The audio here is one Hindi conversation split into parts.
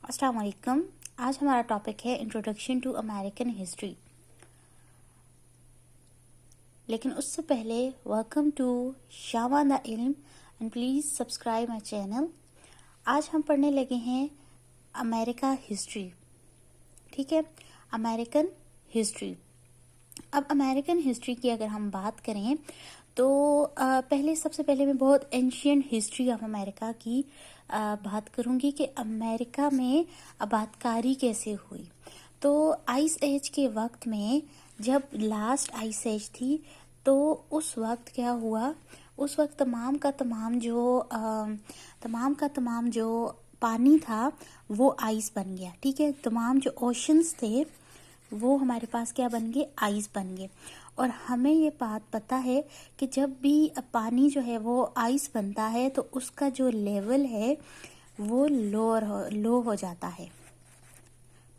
अस्सलाम वालेकुम। आज हमारा टॉपिक है इंट्रोडक्शन टू अमेरिकन हिस्ट्री। लेकिन उससे पहले वेलकम टू शामा द इल्म and please subscribe my channel. आज हम पढ़ने लगे हैं अमेरिका हिस्ट्री। ठीक है, अमेरिकन हिस्ट्री। अब अमेरिकन हिस्ट्री की अगर हम बात करें तो सबसे पहले मैं बहुत एंशियंट हिस्ट्री ऑफ अमेरिका की बात करूंगी कि अमेरिका में आबादकारी कैसे हुई। तो आइस एज के वक्त में जब लास्ट आइस एज थी तो उस वक्त क्या हुआ, उस वक्त तमाम का तमाम जो पानी था वो आइस बन गया। ठीक है, तमाम जो ओशंस थे वो हमारे पास क्या बन गए, आइस बन गए। और हमें ये बात पता है कि जब भी पानी जो है वो आइस बनता है तो उसका जो लेवल है वो लो हो जाता है।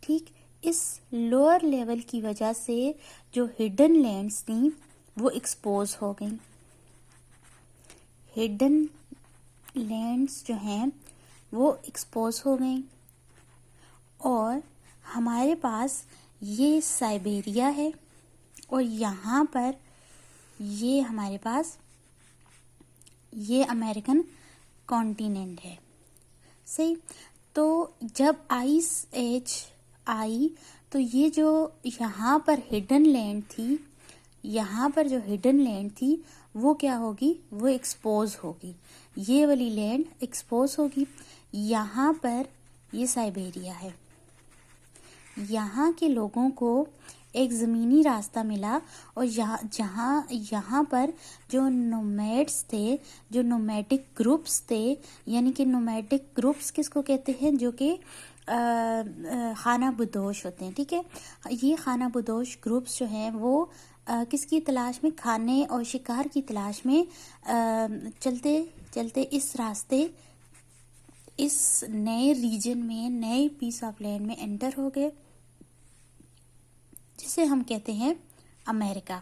ठीक, इस लोअर लेवल की वजह से जो हिडन लैंड्स थी वो एक्सपोज हो गई। हिडन लैंड्स जो हैं वो एक्सपोज हो गई और हमारे पास ये साइबेरिया है और यहाँ पर ये हमारे पास ये अमेरिकन कॉन्टिनेंट है। सही, तो जब आइस एज आई तो ये जो यहाँ पर हिडन लैंड थी, यहाँ पर जो हिडन लैंड थी वो क्या होगी, वो एक्सपोज होगी। ये वाली लैंड एक्सपोज होगी। यहाँ पर ये साइबेरिया है। यहाँ के लोगों को एक ज़मीनी रास्ता मिला और यहाँ पर जो नोमैड्स थे, जो नोमैडिक ग्रुप्स थे, यानी कि नोमैडिक ग्रुप्स किसको कहते हैं, जो कि खाना बदोश होते हैं। ठीक है, ये खाना बदोश ग्रुप्स जो हैं वो किसकी तलाश में, खाने और शिकार की तलाश में चलते चलते इस रास्ते, इस नए रीजन में, नए पीस ऑफ लैंड में एंटर हो गए, जिसे हम कहते हैं अमेरिका।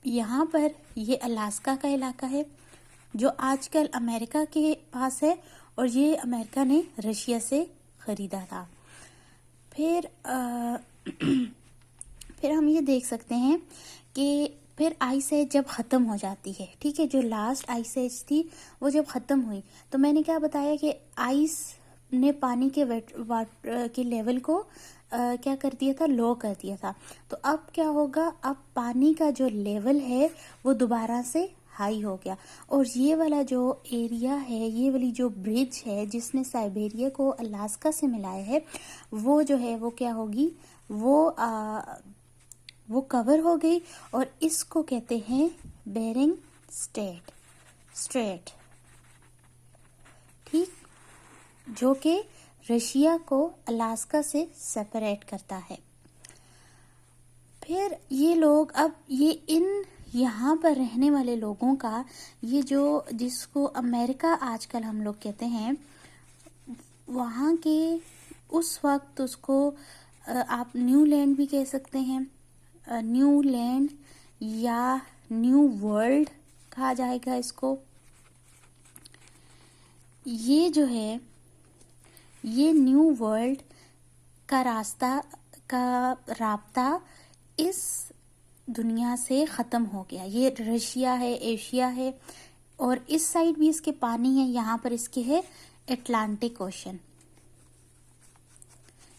यहाँ पर ये अलास्का का इलाका है जो आजकल अमेरिका के पास है और ये अमेरिका ने रशिया से ख़रीदा था। फिर फिर हम ये देख सकते हैं कि फिर आइस एज जब ख़त्म हो जाती है, ठीक है, जो लास्ट आइस एज थी वो जब ख़त्म हुई तो मैंने क्या बताया कि आइस ने पानी के वाटर के लेवल को क्या कर दिया था, लो कर दिया था। तो अब क्या होगा, अब पानी का जो लेवल है वो दोबारा से हाई हो गया और ये वाला जो एरिया है, ये वाली जो ब्रिज है जिसने साइबेरिया को अलास्का से मिलाया है, वो जो है वो क्या होगी, वो कवर हो गई और इसको कहते हैं बेरिंग स्ट्रेट। ठीक, जो कि रशिया को अलास्का से सेपरेट करता है। फिर ये लोग, अब ये यहाँ पर रहने वाले लोगों का, ये जो जिसको अमेरिका आजकल हम लोग कहते हैं, वहाँ के उस वक्त उसको आप न्यू लैंड भी कह सकते हैं, न्यू लैंड या न्यू वर्ल्ड कहा जाएगा इसको। ये जो है, ये न्यू वर्ल्ड का रास्ता इस दुनिया से ख़त्म हो गया। ये रशिया है, एशिया है और इस साइड भी इसके पानी है, यहाँ पर इसके है अटलांटिक ओशन,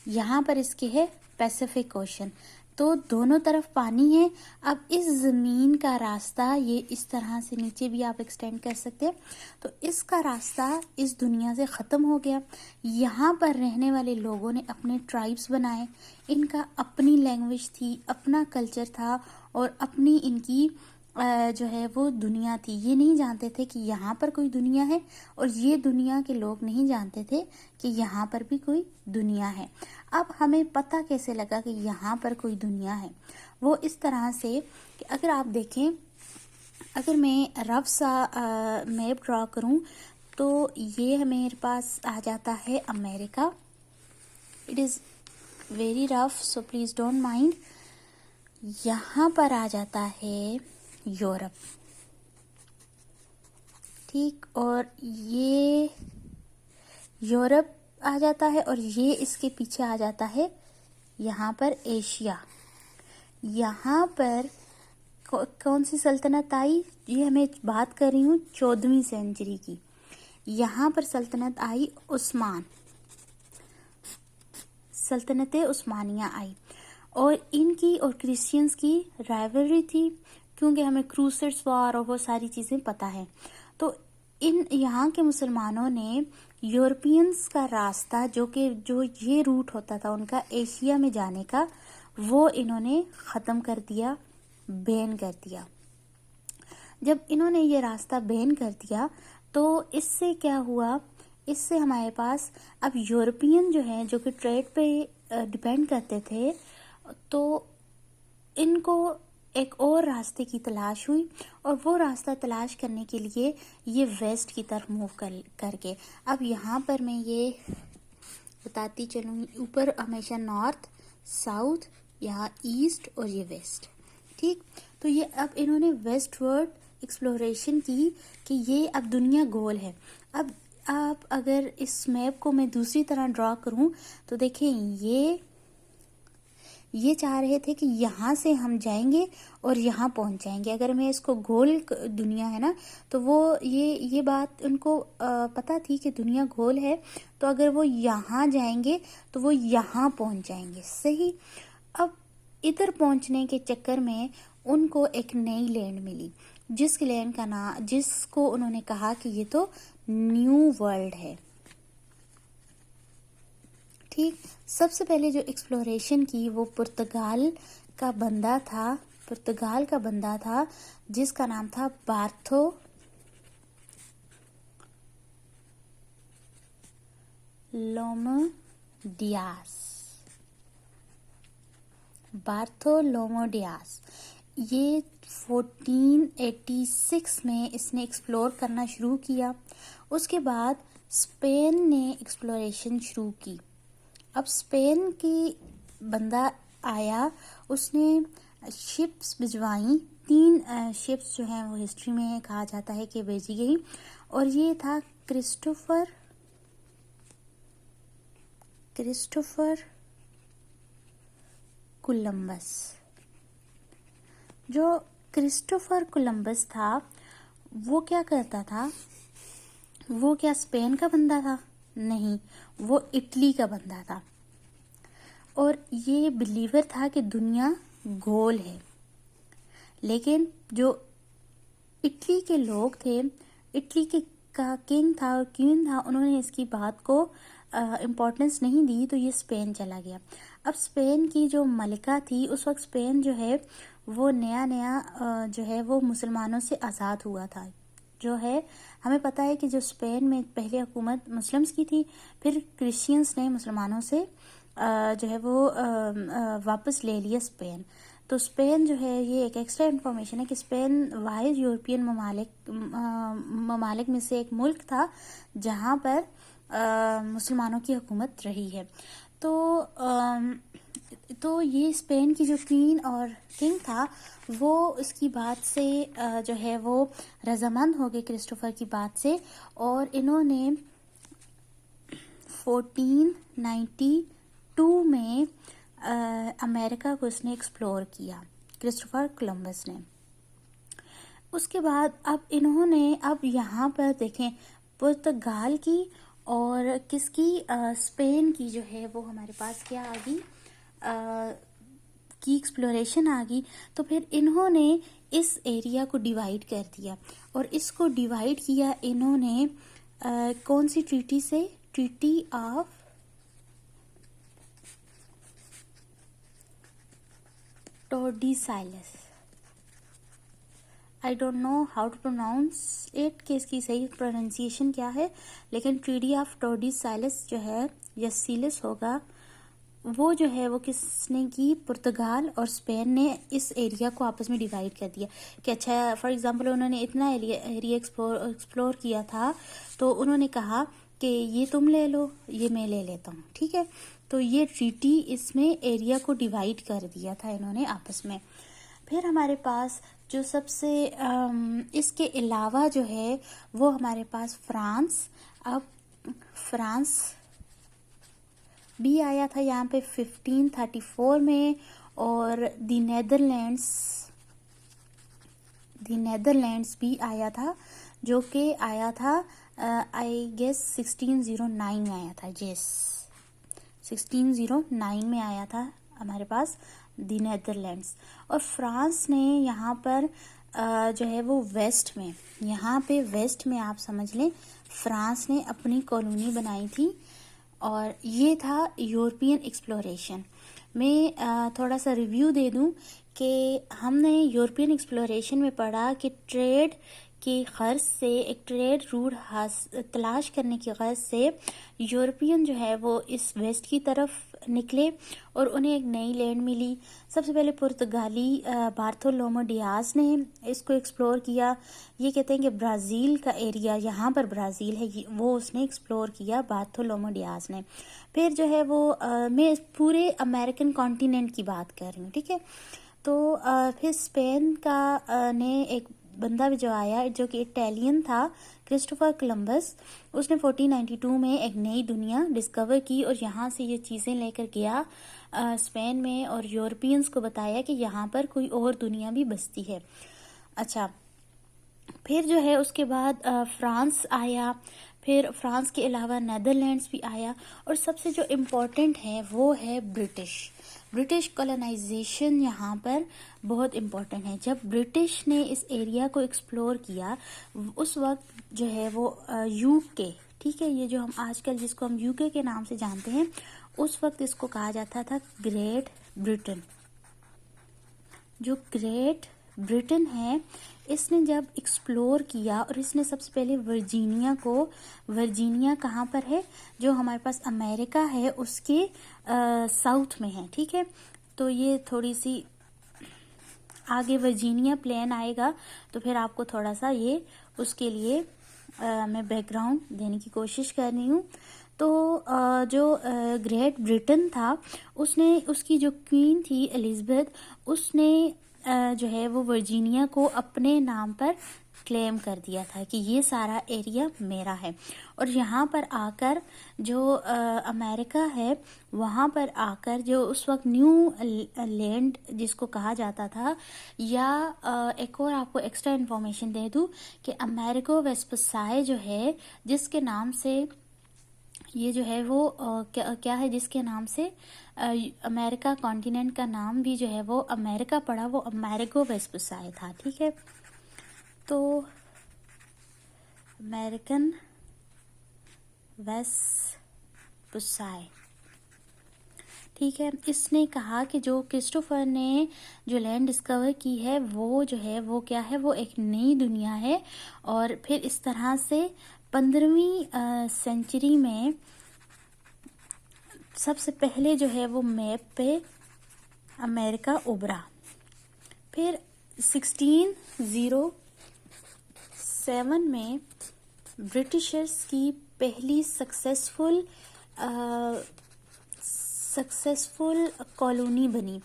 यहाँ पर इसके है पैसिफिक ओशन। तो दोनों तरफ पानी है। अब इस ज़मीन का रास्ता ये इस तरह से नीचे भी आप एक्सटेंड कर सकते हैं। तो इसका रास्ता इस दुनिया से ख़त्म हो गया। यहाँ पर रहने वाले लोगों ने अपने ट्राइब्स बनाए, इनका अपनी लैंग्वेज थी, अपना कल्चर था और अपनी इनकी जो है वो दुनिया थी। ये नहीं जानते थे कि यहाँ पर कोई दुनिया है और ये दुनिया के लोग नहीं जानते थे कि यहाँ पर भी कोई दुनिया है। अब हमें पता कैसे लगा कि यहाँ पर कोई दुनिया है, वो इस तरह से कि अगर आप देखें, अगर मैं रफ सा मैप ड्रॉ करूँ तो ये मेरे पास आ जाता है America. It is very rough, so please don't mind. यहाँ पर आ जाता है यूरोप। ठीक, और ये यूरोप आ जाता है और ये इसके पीछे आ जाता है यहाँ पर एशिया। यहाँ पर कौन सी सल्तनत आई, ये मैं बात कर रही हूँ 14वीं सेंचुरी की। यहाँ पर सल्तनत आई उस्मान, सल्तनत उस्मानिया आई, और इनकी और क्रिश्चियंस की राइवलरी थी, क्योंकि हमें क्रूसेड्स वॉर और वो सारी चीज़ें पता है। तो इन यहाँ के मुसलमानों ने यूरोपियंस का रास्ता जो ये रूट होता था उनका एशिया में जाने का, वो इन्होंने ख़त्म कर दिया, बैन कर दिया। जब इन्होंने ये रास्ता बैन कर दिया तो इससे क्या हुआ, इससे हमारे पास अब यूरोपियन जो है, जो कि ट्रेड पे डिपेंड करते थे, तो इनको एक और रास्ते की तलाश हुई, और वो रास्ता तलाश करने के लिए ये वेस्ट की तरफ मूव करके अब यहाँ पर मैं ये बताती चलूँगी, ऊपर हमेशा नॉर्थ, साउथ, यहाँ ईस्ट और ये वेस्ट, ठीक। तो ये अब इन्होंने वेस्टवर्ड एक्सप्लोरेशन की कि ये अब दुनिया गोल है। अब आप अगर इस मैप को मैं दूसरी तरह ड्रॉ करूं तो देखें, ये चाह रहे थे कि यहाँ से हम जाएंगे और यहाँ पहुँच जाएंगे। अगर मैं इसको गोल दुनिया है ना, तो वो ये बात उनको पता थी कि दुनिया गोल है, तो अगर वो यहाँ जाएंगे तो वो यहाँ पहुँच जाएंगे, सही। अब इधर पहुँचने के चक्कर में उनको एक नई लैंड मिली, जिसको उन्होंने कहा कि ये तो न्यू वर्ल्ड है, ठीक। सबसे पहले जो एक्सप्लोरेशन की वो पुर्तगाल का बंदा था जिसका नाम था बार्थोलोमो डियास। ये 1486 में इसने एक्सप्लोर करना शुरू किया। उसके बाद स्पेन ने एक्सप्लोरेशन शुरू की। अब स्पेन की बंदा आया, उसने शिप्स भिजवाई, 3 शिप्स जो हैं वो हिस्ट्री में कहा जाता है कि भेजी गई, और ये था क्रिस्टोफर कोलंबस। जो क्रिस्टोफर कोलंबस था वो क्या करता था, वो क्या स्पेन का बंदा था? नहीं, वो इटली का बंदा था, और ये बिलीवर था कि दुनिया गोल है। लेकिन जो इटली के लोग थे, इटली के का किंग था और क्वीन था, उन्होंने इसकी बात को इम्पोर्टेंस नहीं दी, तो ये स्पेन चला गया। अब स्पेन की जो मलिका थी, उस वक्त स्पेन जो है वो नया जो है वो मुसलमानों से आज़ाद हुआ था। जो है हमें पता है कि जो स्पेन में पहले हुकूमत मुस्लिम्स की थी, फिर क्रिश्चियंस ने मुसलमानों से जो है वो वापस ले लिया स्पेन। तो स्पेन जो है, ये एक एक्स्ट्रा इन्फॉर्मेशन है कि स्पेन वाहिद यूरोपियन ममालिक में से एक मुल्क था जहाँ पर मुसलमानों की हुकूमत रही है। तो ये स्पेन की जो क्वीन और किंग था, वो इसकी बात से जो है वो रजामंद हो गए क्रिस्टोफर की बात से, और इन्होंने 1492 में अमेरिका को इसने एक्सप्लोर किया, क्रिस्टोफर कोलंबस ने। उसके बाद अब इन्होंने अब यहाँ पर देखें, पुर्तगाल की और किसकी, स्पेन की जो है वो हमारे पास क्या आ गई, की एक्सप्लोरेशन आ गई। तो फिर इन्होंने इस एरिया को डिवाइड कर दिया, और इसको डिवाइड किया इन्होंने कौन सी ट्रीटी से, treaty of Tordesillas. I don't know how to pronounce it, कि इसकी सही प्रोनाउंसिएशन क्या है, लेकिन ट्रीटी ऑफ टोर्डिसाइलस जो है, या सीलस होगा, वो जो है वो किसने की, पुर्तगाल और स्पेन ने इस एरिया को आपस में डिवाइड कर दिया कि अच्छा, फॉर एग्जांपल उन्होंने इतना एरिया एक्सप्लोर किया था, तो उन्होंने कहा कि ये तुम ले लो, ये मैं ले लेता हूँ, ठीक है। तो ये ट्रीटी इसमें एरिया को डिवाइड कर दिया था इन्होंने आपस में। फिर हमारे पास जो सबसे इसके अलावा जो है वो हमारे पास फ्रांस। अब फ्रांस बी आया था यहाँ पे 1534 में, और द नेदरलैंड्स भी आया था, जो कि आया था आई गेस 1609 में आया था। यस, 1609 में आया था हमारे पास द नेदरलैंड्स। और फ्रांस ने यहाँ पर जो है वो वेस्ट में, यहाँ पे वेस्ट में आप समझ लें, फ्रांस ने अपनी कॉलोनी बनाई थी। और ये था यूरोपियन एक्सप्लोरेशन। मैं थोड़ा सा रिव्यू दे दूं कि हमने यूरोपियन एक्सप्लोरेशन में पढ़ा कि ट्रेड की गर्ज से, एक ट्रेड रूट तलाश करने की गर्ज से यूरोपियन जो है वो इस वेस्ट की तरफ निकले और उन्हें एक नई लैंड मिली। सबसे पहले पुर्तगाली बार्थोलोमो डियाज ने इसको एक्सप्लोर किया। ये कहते हैं कि ब्राज़ील का एरिया, यहाँ पर ब्राज़ील है, वो उसने एक्सप्लोर किया बार्थोलोमो डियाज ने। फिर जो है वो मैं पूरे अमेरिकन कॉन्टिनेंट की बात कर रही हूँ, ठीक है। तो फिर स्पेन का ने एक बंदा भी जो आया, जो कि इटालियन था, क्रिस्टोफर कोलंबस। उसने 1492 में एक नई दुनिया डिस्कवर की और यहाँ से ये चीज़ें लेकर गया स्पेन में, और यूरोपियंस को बताया कि यहाँ पर कोई और दुनिया भी बसती है। अच्छा, फिर जो है उसके बाद फ्रांस आया, फिर फ्रांस के अलावा नेदरलैंड्स भी आया, और सबसे जो इम्पोर्टेंट है वो है ब्रिटिश कॉलोनाइजेशन यहाँ पर बहुत इम्पोर्टेंट है। जब ब्रिटिश ने इस एरिया को एक्सप्लोर किया, उस वक्त जो है वो यूके, ठीक है, ये जो हम आजकल जिसको हम यूके के नाम से जानते हैं, उस वक्त इसको कहा जाता था ग्रेट ब्रिटेन। जो ग्रेट ब्रिटेन है, इसने जब एक्सप्लोर किया, और इसने सबसे पहले वर्जीनिया कहाँ पर है, जो हमारे पास अमेरिका है उसके साउथ में है, ठीक है। तो ये थोड़ी सी आगे वर्जीनिया प्लेन आएगा, तो फिर आपको थोड़ा सा ये उसके लिए मैं बैकग्राउंड देने की कोशिश कर रही हूँ। तो जो ग्रेट ब्रिटेन था, उसने, उसकी जो क्वीन थी एलिजाबेथ, उसने जो है वो वर्जीनिया को अपने नाम पर क्लेम कर दिया था कि ये सारा एरिया मेरा है। और यहाँ पर आकर जो अमेरिका है, वहाँ पर आकर जो उस वक्त न्यू लैंड जिसको कहा जाता था, या एक और आपको एक्स्ट्रा इन्फॉर्मेशन दे दूँ कि अमेरिको वेस्पुसाई जो है, जिसके नाम से ये जो है वो क्या है, जिसके नाम से अमेरिका कॉन्टिनेंट का नाम भी जो है वो अमेरिका पड़ा, वो अमेरिको वेस्पुसाई था, ठीक है। तो अमेरिकन वेस्पुसाई, ठीक है। इसने कहा कि जो क्रिस्टोफर ने जो लैंड डिस्कवर की है, वो जो है वो क्या है, वो एक नई दुनिया है। और फिर इस तरह से 15वीं सेंचुरी में सबसे पहले जो है वो मैप पे अमेरिका उभरा। फिर 1607 में ब्रिटिशर्स की पहली सक्सेसफुल कॉलोनी बनी।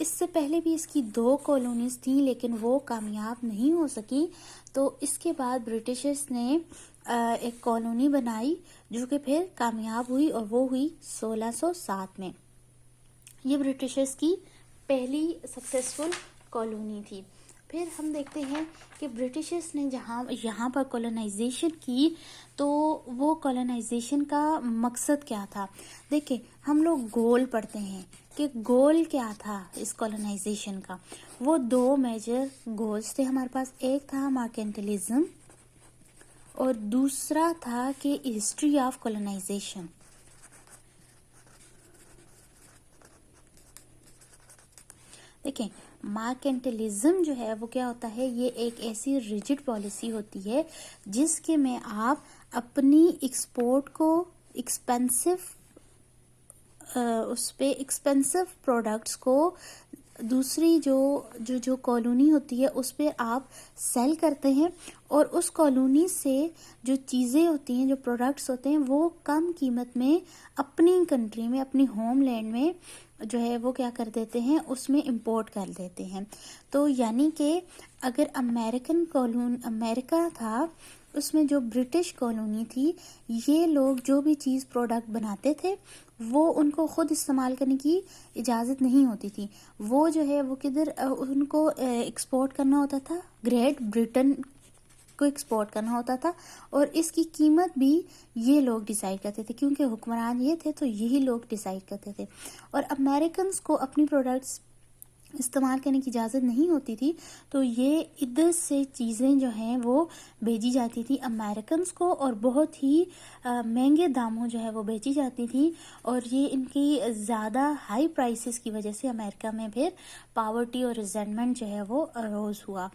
इससे पहले भी इसकी 2 कॉलोनीज थी, लेकिन वो कामयाब नहीं हो सकी। तो इसके बाद ब्रिटिशर्स ने एक कॉलोनी बनाई जो कि फिर कामयाब हुई, और वो हुई 1607 में। ये ब्रिटिशर्स की पहली सक्सेसफुल कॉलोनी थी। फिर हम देखते हैं कि ब्रिटिशर्स ने जहाँ यहाँ पर कॉलोनाइजेशन की, तो वो कॉलोनाइजेशन का मकसद क्या था। देखिए, हम लोग गोल पढ़ते हैं कि गोल क्या था इस कॉलोनाइजेशन का। वो 2 मेजर गोल्स थे हमारे पास। एक था मर्केंटिलिज्म, और दूसरा था कि हिस्ट्री ऑफ कॉलोनाइजेशन। देखें, मर्केंटिलिज्म जो है वो क्या होता है, ये एक ऐसी रिजिड पॉलिसी होती है जिसके में आप अपनी एक्सपोर्ट को एक्सपेंसिव प्रोडक्ट्स को दूसरी जो कॉलोनी होती है उस पर आप सेल करते हैं, और उस कॉलोनी से जो चीज़ें होती हैं, जो प्रोडक्ट्स होते हैं, वो कम कीमत में अपनी कंट्री में, अपनी होमलैंड में जो है वो क्या कर देते हैं, उसमें इंपोर्ट कर देते हैं। तो यानी कि अगर अमेरिका था, उसमें जो ब्रिटिश कॉलोनी थी, ये लोग जो भी चीज़ प्रोडक्ट बनाते थे वो उनको खुद इस्तेमाल करने की इजाज़त नहीं होती थी। वो जो है वो किधर उनको एक्सपोर्ट करना होता था, ग्रेट ब्रिटेन को एक्सपोर्ट करना होता था, और इसकी कीमत भी ये लोग डिसाइड करते थे, क्योंकि हुक्मरान ये थे तो यही लोग डिसाइड करते थे। और अमेरिकन को अपनी प्रोडक्ट्स इस्तेमाल करने की इजाज़त नहीं होती थी, तो ये इधर से चीज़ें जो हैं वो भेजी जाती थी अमेरिकन को, और बहुत ही महंगे दामों जो है वो बेची जाती थी। और ये इनकी ज़्यादा हाई प्राइसेस की वजह से अमेरिका में फिर पावर्टी और रिजेंटमेंट जो है वो अरोज हुआ।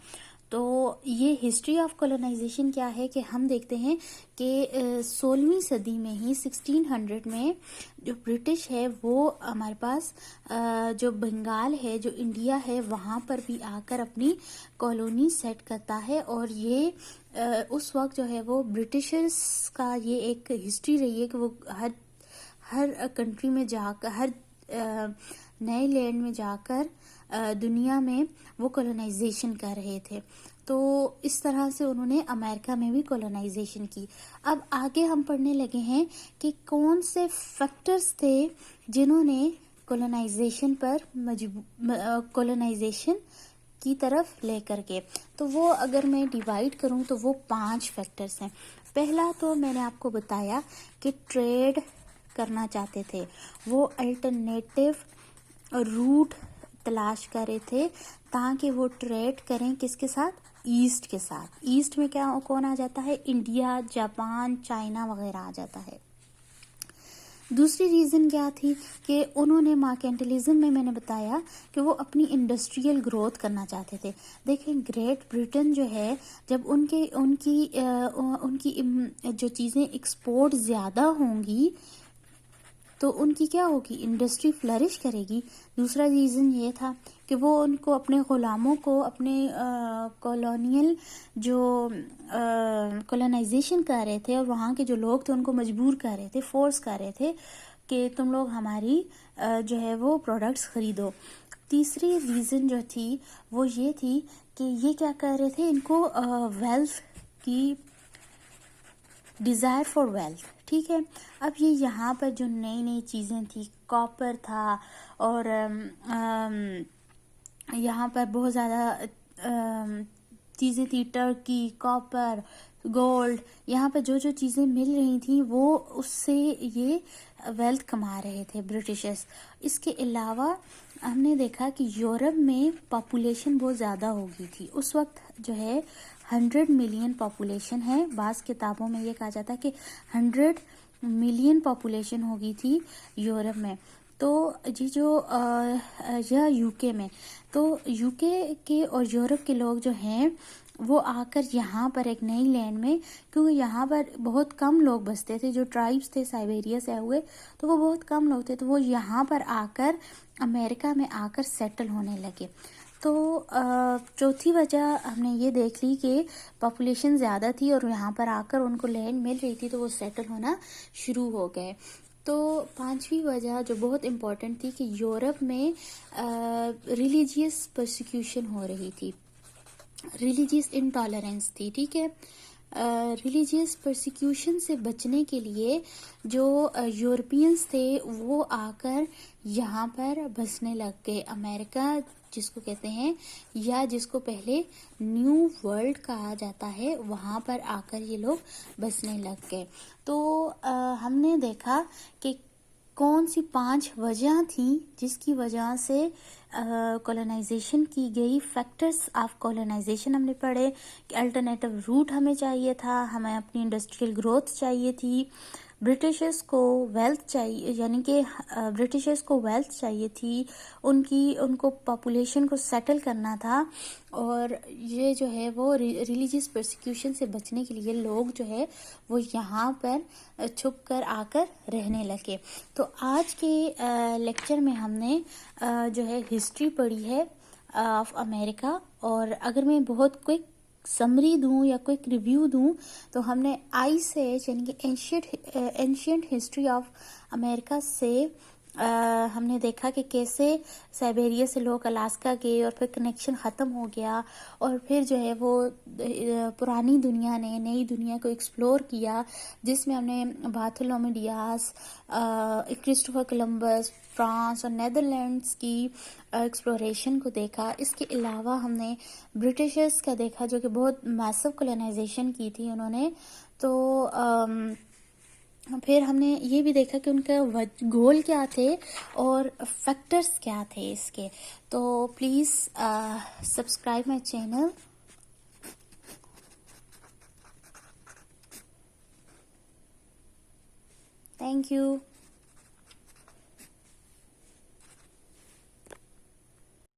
तो ये हिस्ट्री ऑफ कॉलोनाइजेशन क्या है कि हम देखते हैं कि 16वीं सदी में ही 1600 में जो ब्रिटिश है वो हमारे पास जो बंगाल है, जो इंडिया है, वहाँ पर भी आकर अपनी कॉलोनी सेट करता है। और ये उस वक्त जो है वो ब्रिटिशर्स का ये एक हिस्ट्री रही है कि वो हर कंट्री में जाकर, हर नए लैंड में जाकर दुनिया में वो कॉलोनाइजेशन कर रहे थे। तो इस तरह से उन्होंने अमेरिका में भी कॉलोनाइजेशन की। अब आगे हम पढ़ने लगे हैं कि कौन से फैक्टर्स थे जिन्होंने कॉलोनाइजेशन पर कॉलोनाइजेशन की तरफ लेकर के। तो वो अगर मैं डिवाइड करूं तो वो 5 फैक्टर्स हैं। पहला तो मैंने आपको बताया कि ट्रेड करना चाहते थे, वो अल्टरनेटिव रूट तलाश कर रहे थे ताकि वो ट्रेड करें किसके साथ, ईस्ट के साथ। ईस्ट में क्या कौन आ जाता है, इंडिया, जापान, चाइना वगैरह आ जाता है। दूसरी रीज़न क्या थी कि उन्होंने मार्केंटलिज्म में मैंने बताया कि वो अपनी इंडस्ट्रियल ग्रोथ करना चाहते थे। देखें, ग्रेट ब्रिटेन जो है, जब उनकी जो चीज़ें एक्सपोर्ट ज़्यादा होंगी तो उनकी क्या होगी, इंडस्ट्री फ्लरिश करेगी। दूसरा रीज़न ये था कि वो उनको अपने ग़ुलामों को, अपने कॉलोनियल जो कॉलोनाइजेशन कर रहे थे और वहाँ के जो लोग थे उनको मजबूर कर रहे थे, फोर्स कर रहे थे कि तुम लोग हमारी जो है वो प्रोडक्ट्स ख़रीदो। तीसरी रीज़न जो थी वो ये थी कि ये क्या कर रहे थे, इनको वेल्थ की डिज़ायर फॉर वेल्थ, ठीक है। अब ये यहाँ पर जो नई नई चीज़ें थी, कॉपर था, और यहाँ पर बहुत ज़्यादा चीज़ें थी, टर्की, कॉपर, गोल्ड, यहाँ पर जो जो चीज़ें मिल रही थी वो उससे ये वेल्थ कमा रहे थे ब्रिटिशर्स। इसके अलावा हमने देखा कि यूरोप में पॉपुलेशन बहुत ज़्यादा हो गई थी उस वक्त, जो है 100 मिलियन पॉपुलेशन है। बाज़ किताबों में ये कहा जाता है कि 100 मिलियन पॉपुलेशन हो गई थी यूरोप में। तो जी जो यह यूके में, तो यूके के और यूरोप के लोग जो हैं वो आकर यहाँ पर एक नई लैंड में, क्योंकि यहाँ पर बहुत कम लोग बसते थे, जो ट्राइब्स थे साइबेरिया से आए हुए, तो वो बहुत कम लोग थे, तो वो यहाँ पर आकर अमेरिका में आकर सेटल होने लगे। तो चौथी वजह हमने ये देख ली कि पॉपुलेशन ज़्यादा थी और यहाँ पर आकर उनको लैंड मिल रही थी तो वो सेटल होना शुरू हो गए। तो पांचवी वजह जो बहुत इम्पोर्टेंट थी कि यूरोप में रिलीजियस परसिक्यूशन हो रही थी, रिलीजियस इंटॉलरेंस थी, ठीक है। रिलीजियस परसिक्यूशन से बचने के लिए जो यूरोपियंस थे वो आकर यहाँ पर बसने लग गए। अमेरिका जिसको कहते हैं, या जिसको पहले न्यू वर्ल्ड कहा जाता है, वहाँ पर आकर ये लोग बसने लग गए। तो हमने देखा कि कौन सी 5 वजह थी जिसकी वजह से कॉलोनाइजेशन की गई। फैक्टर्स ऑफ कॉलोनाइजेशन हमने पढ़े कि अल्टरनेटिव रूट हमें चाहिए था, हमें अपनी इंडस्ट्रियल ग्रोथ चाहिए थी, ब्रिटिशर्स को वेल्थ चाहिए, यानी कि ब्रिटिशर्स को वेल्थ चाहिए थी, उनको पॉपुलेशन को सेटल करना था, और ये जो है वो रिलीजियस परसिक्यूशन से बचने के लिए लोग जो है वो यहाँ पर छुप कर आकर रहने लगे। तो आज के लेक्चर में हमने जो है हिस्ट्री पढ़ी है ऑफ अमेरिका, और अगर मैं बहुत क्विक समरी दूं या क्विक रिव्यू दूं तो हमने आइस एज यानी कि एंशियंट हिस्ट्री ऑफ अमेरिका से हमने देखा कि कैसे साइबेरिया से लोग अलास्का गए और फिर कनेक्शन ख़त्म हो गया, और फिर जो है वो पुरानी दुनिया ने नई दुनिया को एक्सप्लोर किया, जिसमें हमने Bartholomew Dias, Christopher Columbus, France और नेदरलैंड्स की एक्सप्लोरेशन को देखा। इसके अलावा हमने ब्रिटिशर्स का देखा, जो कि बहुत मैसिव कॉलोनाइजेशन की थी उन्होंने। तो फिर हमने ये भी देखा कि उनका गोल क्या थे और फैक्टर्स क्या थे इसके। तो please subscribe my channel. Thank you.